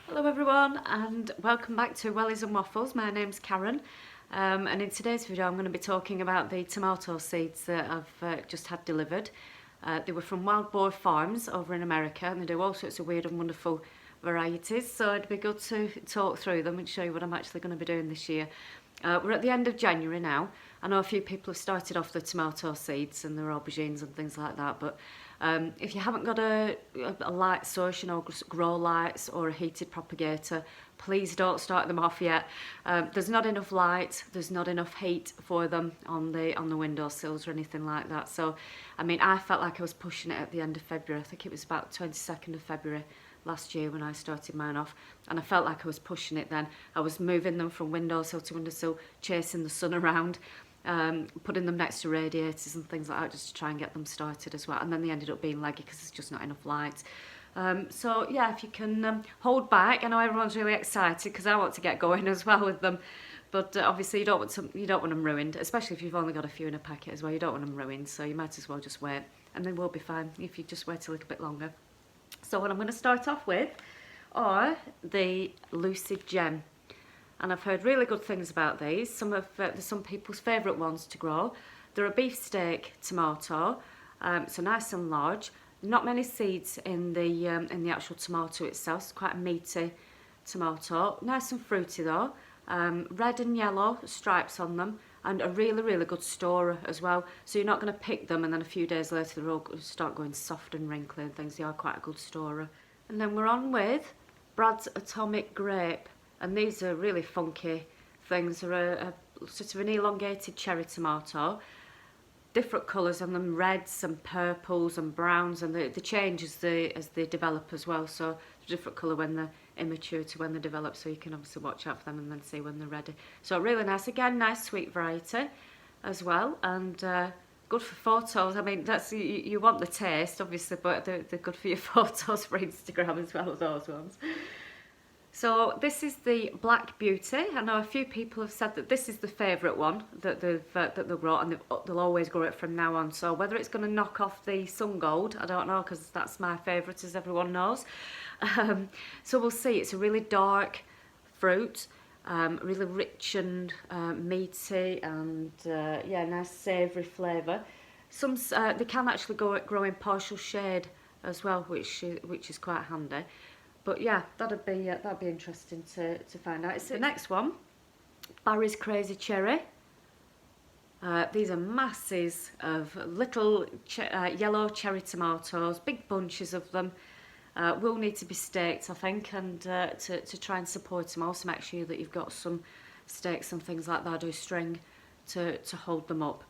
Hello everyone and welcome back to Wellies and Waffles. My name's Karen and in today's video I'm going to be talking about the tomato seeds that I've just had delivered. They were from Boar Farms over in America and they do all sorts of weird and wonderful varieties, so it'd be good to talk through them and show you what I'm actually going to be doing this year. We're at the end of January now. I know a few people have started off the tomato seeds and their aubergines and things like that, but if you haven't got a light source, you know, grow lights or a heated propagator, please don't start them off yet. There's not enough light, there's not enough heat for them on the windowsills or anything like that. So, I mean, I felt like I was pushing it at the end of February. I think it was about 22nd of February last year when I started mine off, and I felt like I was pushing it then. I was moving them from windowsill to windowsill, chasing the sun around, putting them next to radiators and things like that just to try and get them started as well, and then they ended up being leggy because there's just not enough light. So yeah, if you can hold back. I know everyone's really excited because I want to get going as well with them, but obviously you don't want them ruined, especially if you've only got a few in a packet as well. You don't want them ruined, so you might as well just wait, and then we'll be fine if you just wait a little bit longer. So what I'm going to start off with are the Lucid Gem, and I've heard really good things about these. Some people's favourite ones to grow. They're a beefsteak tomato, so nice and large. Not many seeds in the actual tomato itself. It's quite a meaty tomato. Nice and fruity though. Red and yellow stripes on them, and a really good storer as well. So you're not going to pick them and then a few days later they're all going to start going soft and wrinkly and things. They are quite a good storer. And then we're on with Brad's Atomic Grape, and these are really funky things. They're a sort of an elongated cherry tomato. Different colours on them, reds and purples and browns, and they change as they develop as well. So different colour when they're immature to when they develop, so you can obviously watch out for them and then see when they're ready. So really nice, again, nice sweet variety as well, and good for photos. I mean, that's you want the taste obviously, but they're good for your photos for Instagram as well, those ones. So this is the Black Beauty. I know a few people have said that this is the favourite one that they'll grow, and they'll always grow it from now on. So whether it's going to knock off the Sun Gold, I don't know, because that's my favourite, as everyone knows. So we'll see. It's a really dark fruit, really rich and meaty, and yeah, nice savoury flavour. Some they can actually grow in partial shade as well, which is quite handy. But yeah, that'd be interesting to find out. It's the next one, Barry's Crazy Cherry. These are masses of little yellow cherry tomatoes, big bunches of them. Will need to be staked, I think, and to try and support them. Also make sure that you've got some stakes and things like that, or string to hold them up.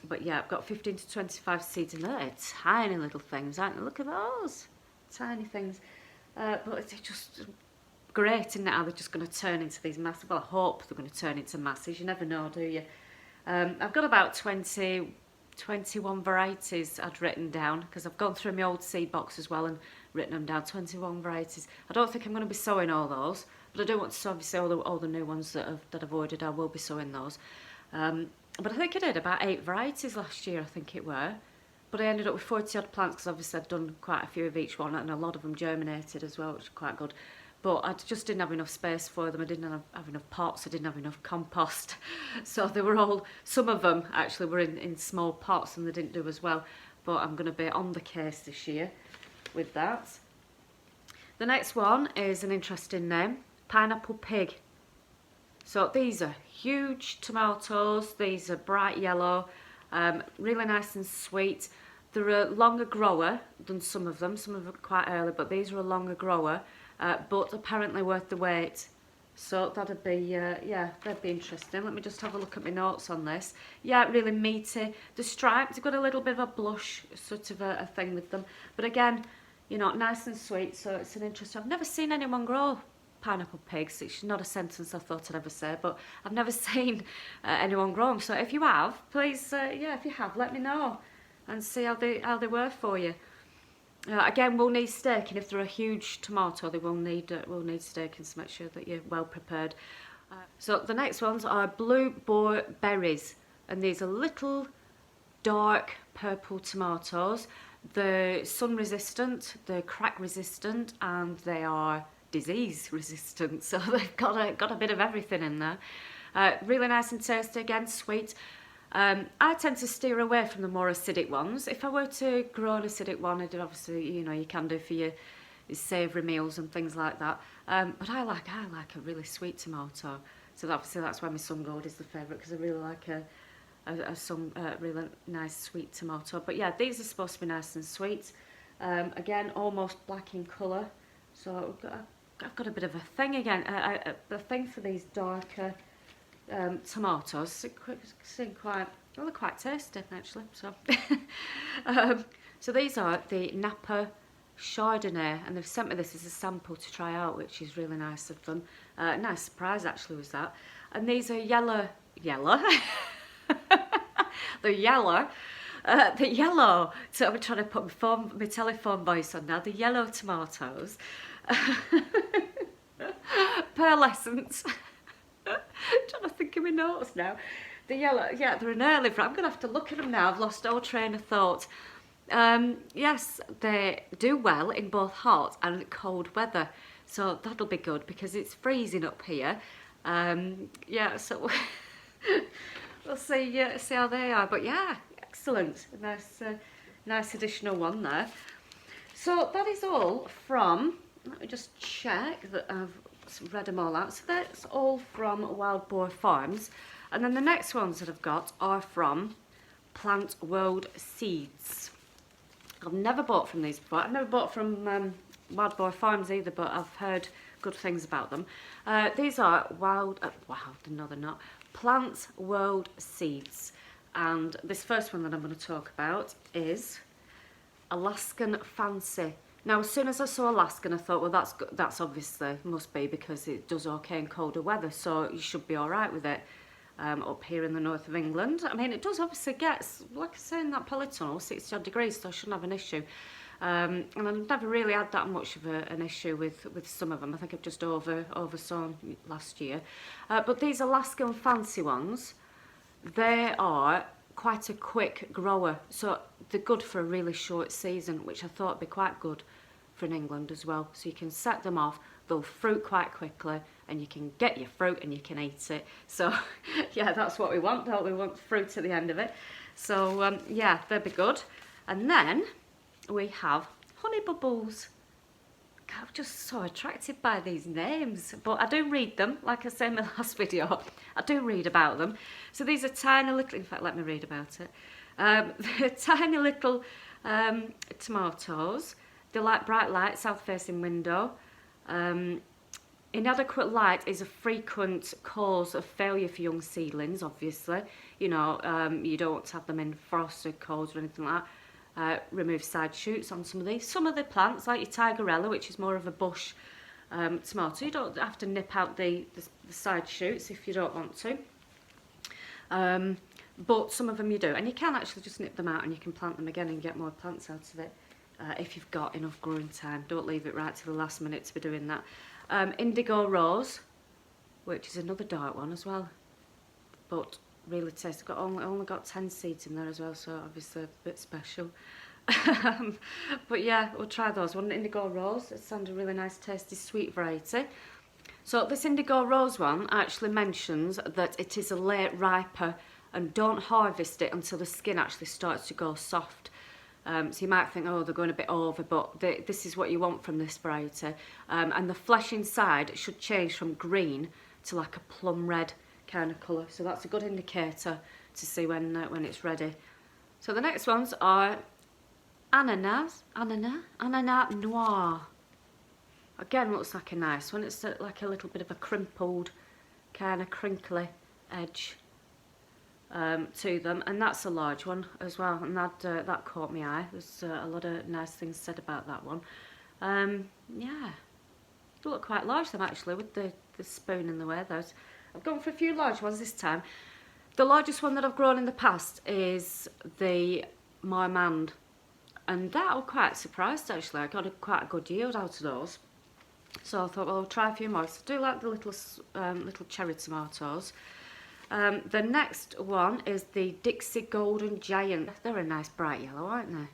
But yeah, I've got 15 to 25 seeds in there. They're tiny little things, aren't they? Look at those, tiny things. But it's just great, isn't it, how they're just going to turn into these masses. Well, I hope they're going to turn into masses. You never know, do you? I've got about 21 varieties I'd written down, because I've gone through my old seed box as well and written them down. 21 varieties. I don't think I'm going to be sowing all those, but I do want to obviously all the new ones that I've ordered. I will be sowing those. But I think I did about 8 varieties last year, I think it were. But I ended up with 40 odd plants because obviously I'd done quite a few of each one, and a lot of them germinated as well, which is quite good. But I just didn't have enough space for them. I didn't have enough pots, I didn't have enough compost. So they were all, some of them actually were in small pots and they didn't do as well. But I'm going to be on the case this year with that. The next one is an interesting name, Pineapple Pig. So these are huge tomatoes, these are bright yellow, really nice and sweet. They're a longer grower than some of them are quite early, but these are a longer grower, but apparently worth the wait. So that'd be, yeah, that'd be interesting. Let me just have a look at my notes on this. Yeah, really meaty. The stripes have got a little bit of a blush sort of a thing with them, but again, you know, nice and sweet, so it's an interesting. I've never seen anyone grow pineapple pigs. It's not a sentence I thought I'd ever say, but I've never seen anyone grow them. So if you have, please, yeah, if you have, let me know and see how they were for you. Again, we'll need staking. If they're a huge tomato, they will need staking, so make sure that you're well prepared. So the next ones are Blue Boar Berries, and these are little dark purple tomatoes. They're sun resistant, they're crack resistant, and they are disease resistant, so they've got a bit of everything in there. Really nice and tasty, again sweet. I tend to steer away from the more acidic ones. If I were to grow an acidic one, I'd obviously, you know, you can do for your savoury meals and things like that. But I like a really sweet tomato. So obviously that's why my sun gold is the favourite, because I really like a really nice sweet tomato. But yeah, these are supposed to be nice and sweet. Again, almost black in colour. So I've got a bit of a thing again. The thing for these darker tomatoes seem quite tasty actually. So, so these are the Napa Chardonnay, and they've sent me this as a sample to try out, which is really nice of them. Nice surprise actually was that. And these are yellow. The yellow. So I'm trying to put my telephone voice on now. The yellow tomatoes. Pearlescent. Trying to think of my notes now. The yellow, yeah, they're an early. I'm going to have to look at them now. I've lost all train of thought. Yes, they do well in both hot and cold weather. So that'll be good because it's freezing up here. Yeah, so we'll see how they are. But yeah, excellent. Nice additional one there. So that is all from, let me just check that I've read them all out. So that's all from Wild Boar Farms. And then the next ones that I've got are from Plant World Seeds. I've never bought from these before. I've never bought from Wild Boar Farms either, but I've heard good things about them. These are no they're not, Plant World Seeds. And this first one that I'm going to talk about is Alaskan Fancy. Now, as soon as I saw Alaskan, I thought, well, that's obviously must be because it does okay in colder weather, so you should be all right with it up here in the north of England. I mean, it does obviously get, like I say, in that polytunnel, 60 odd degrees, so I shouldn't have an issue. And I've never really had that much of an issue with some of them. I think I've just oversown last year. But these Alaskan Fancy ones, they are quite a quick grower, so they're good for a really short season, which I thought would be quite good for in England as well. So you can set them off, they'll fruit quite quickly, and you can get your fruit and you can eat it. So yeah, that's what we want, don't we? We want fruit at the end of it. So yeah, they'll be good. And then we have honey bubbles. I'm just so attracted by these names, but I do read them, like I said in my last video. I do read about them. So these are tiny little, in fact, let me read about it. They're tiny little tomatoes. They like bright light, south-facing window. Inadequate light is a frequent cause of failure for young seedlings, obviously. You know, you don't want to have them in frost or cold or anything like that. Remove side shoots on some of these. Some of the plants, like your tigerella, which is more of a bush tomato, you don't have to nip out the side shoots if you don't want to. But some of them you do. And you can actually just nip them out and you can plant them again and get more plants out of it if you've got enough growing time. Don't leave it right to the last minute to be doing that. Indigo rose, which is another dark one as well. But really tasty. Only got 10 seeds in there as well, so obviously a bit special. But yeah, we'll try those. One Indigo Rose, it sounds a really nice tasty sweet variety. So this Indigo Rose one actually mentions that it is a late riper and don't harvest it until the skin actually starts to go soft. So you might think, oh, they're going a bit over, but this is what you want from this variety. And the flesh inside should change from green to like a plum red kind of colour, so that's a good indicator to see when it's ready. So the next ones are Ananas Noire. Again, looks like a nice one. It's like a little bit of a crimpled, kind of crinkly edge to them, and that's a large one as well, and that caught my eye. There's a lot of nice things said about that one. Yeah, they look quite large them actually, with the spoon in the way. Those I've gone for a few large ones this time. The largest one that I've grown in the past is the Marmande, and that I was quite surprised actually. I got quite a good yield out of those. So I thought, well, I'll try a few more. So I do like the little cherry tomatoes. The next one is the Dixie Golden Giant. They're a nice bright yellow, aren't they?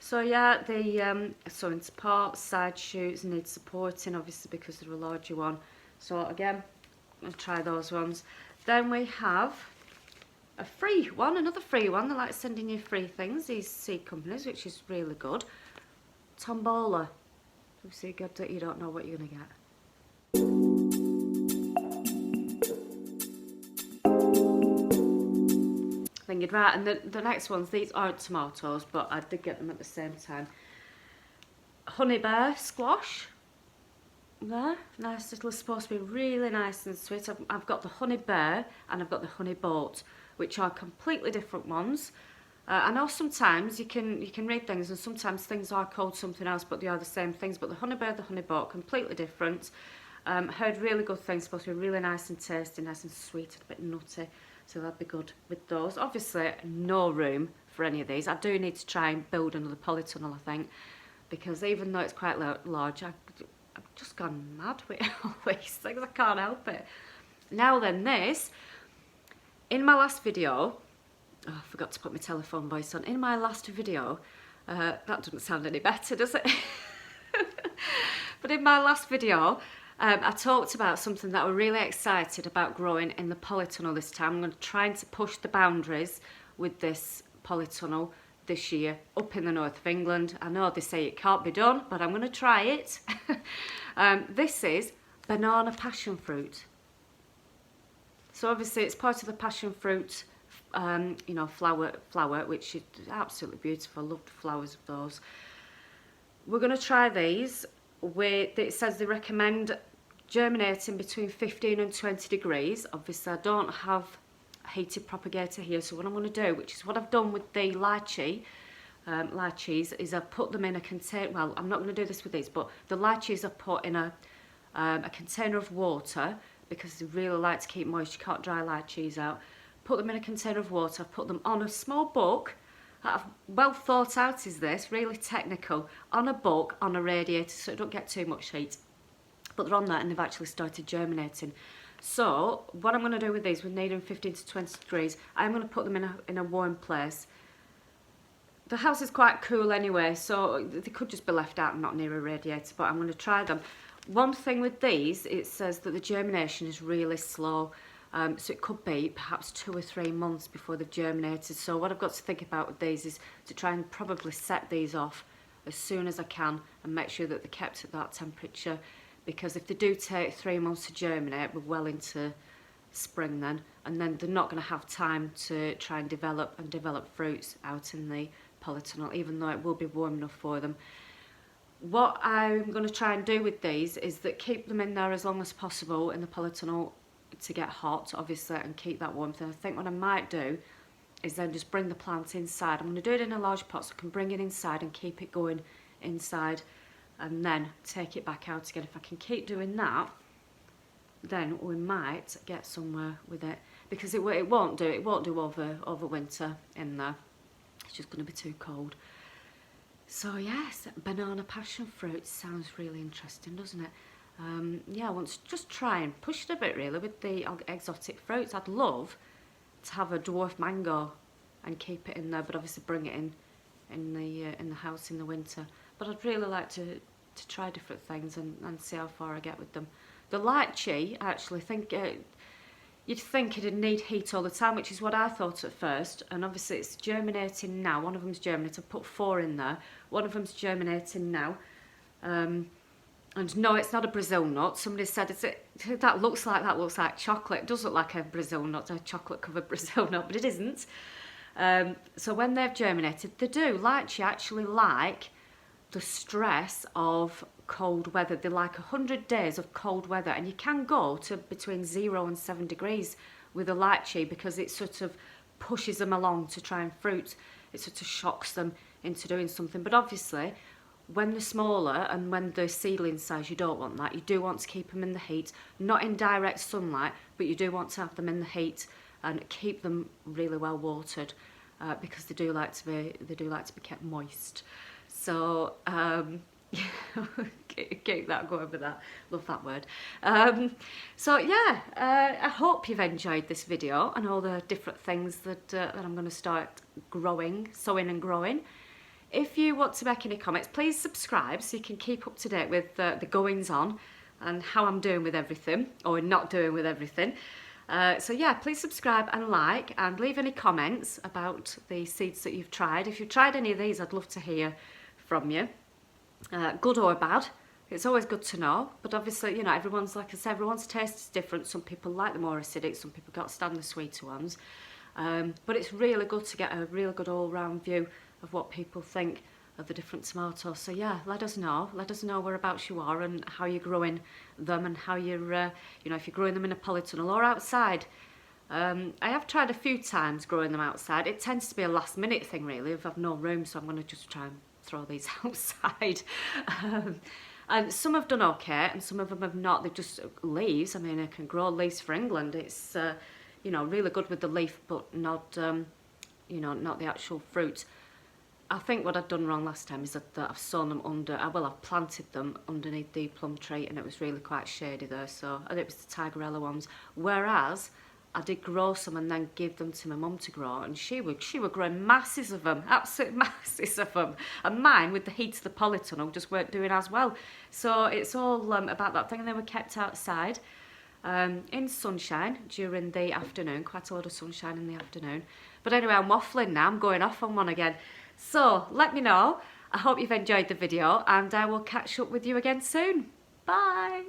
So yeah, the sowing support, side shoots need supporting, obviously because they're a larger one. So again, I'm going to try those ones. Then we have a free one, another free one. They like sending you free things, these seed companies, which is really good. Tombola. So you don't know what you're going to get. Then you'd right, and the next ones, these aren't tomatoes, but I did get them at the same time. Honey bear squash. There, nice little, supposed to be really nice and sweet. I've got the honey bear and I've got the honey boat, which are completely different ones. I know sometimes you can read things and sometimes things are called something else, but they are the same things. But the honey bear, the honey boat, completely different. Heard really good things, supposed to be really nice and tasty, nice and sweet, and a bit nutty. So that'd be good with those. Obviously, no room for any of these. I do need to try and build another polytunnel, I think, because even though it's quite large, I've just gone mad with all these things. I can't help it. Now then, this, in my last video, oh, I forgot to put my telephone voice on. In my last video, that doesn't sound any better, does it? But in my last video, I talked about something that we're really excited about growing in the polytunnel this time. I'm going to try to push the boundaries with this polytunnel this year up in the north of England. I know they say it can't be done, but I'm going to try it. This is banana passion fruit. So obviously it's part of the passion fruit, you know, flower, which is absolutely beautiful. I love the flowers of those. We're going to try these with, it says they recommend germinating between 15 and 20 degrees. Obviously I don't have a heated propagator here, so what I'm going to do, which is what I've done with the lychees, is I've put them in a container. Well, I'm not going to do this with these, but the lychees are put in a container of water because they really like to keep moist. You can't dry lychees out. Put them in a container of water. I've put them on a small book. I've well thought out is this, really technical, on a book, on a radiator, so it don't get too much heat. But they're on that and they've actually started germinating. So what I'm going to do with these, we're needing 15 to 20 degrees, I'm going to put them in a warm place. The house is quite cool anyway, so they could just be left out and not near a radiator, but I'm going to try them. One thing with these, it says that the germination is really slow. So it could be perhaps 2 or 3 months before they've germinated. So what I've got to think about with these is to try and probably set these off as soon as I can and make sure that they're kept at that temperature, because if they do take 3 months to germinate, we're well into spring then, and then they're not going to have time to try and develop fruits out in the polytunnel, even though it will be warm enough for them. What I'm going to try and do with these is that keep them in there as long as possible in the polytunnel to get hot, obviously, and keep that warmth. And I think what I might do is then just bring the plant inside. I'm going to do it in a large pot so I can bring it inside and keep it going inside, and then take it back out again. If I can keep doing that, then we might get somewhere with it, because it won't do over winter in there. It's just going to be too cold. So yes, banana passion fruit sounds really interesting, doesn't it? Yeah, I want to just try and push it a bit really with the exotic fruits. I'd love to have a dwarf mango and keep it in there, but obviously bring it in the house in the winter. But I'd really like to try different things and see how far I get with them. The lychee, I actually think you'd think it'd need heat all the time, which is what I thought at first. And obviously it's germinating now. One of them's germinated. I've put 4 in there. One of them's germinating now. And no, it's not a Brazil nut. Somebody said that looks like chocolate. It does look like a Brazil nut, a chocolate covered Brazil nut, but it isn't. So when they've germinated, they do. Lychee actually like the stress of cold weather. They like 100 days of cold weather, and you can go to between 0 and 7 degrees with a lychee, because it sort of pushes them along to try and fruit. It sort of shocks them into doing something. But obviously, when they're smaller and when they're seedling size, you don't want that. You do want to keep them in the heat, not in direct sunlight, but you do want to have them in the heat and keep them really well watered, because they do like to be kept moist. So keep that going with that. Love that word. So yeah, I hope you've enjoyed this video and all the different things that I'm going to start growing, sowing and growing if you want to make any comments, please subscribe so you can keep up to date with the goings on and how I'm doing with everything, or not doing with everything. So yeah, please subscribe and like, and leave any comments about the seeds that you've tried. If you've tried any of these, I'd love to hear from you. Good or bad, it's always good to know. But obviously, you know, everyone's, like I said, everyone's taste is different. Some people like the more acidic, some people can't stand the sweeter ones. But it's really good to get a real good all-round view of what people think of the different tomatoes. So yeah, let us know whereabouts you are and how you're growing them, and how you're, you know, if you're growing them in a polytunnel or outside. I have tried a few times growing them outside. It tends to be a last minute thing really, if I've no room, so I'm going to just try and throw these outside. And some have done okay and some of them have not. They're just leaves. I mean, I can grow leaves for England. It's you know, really good with the leaf, but not you know, not the actual fruit. I think what I'd done wrong last time is that I've sown them under, well, I've planted them underneath the plum tree, and it was really quite shady there, so I think it was the Tigerella ones. Whereas I did grow some and then give them to my mum to grow, and she were growing masses of them, absolute masses of them. And mine, with the heat of the polytunnel, just weren't doing as well. So it's all about that thing, and they were kept outside in sunshine during the afternoon, quite a lot of sunshine in the afternoon. But anyway, I'm waffling now, I'm going off on one again. So let me know. I hope you've enjoyed the video, and I will catch up with you again soon. Bye.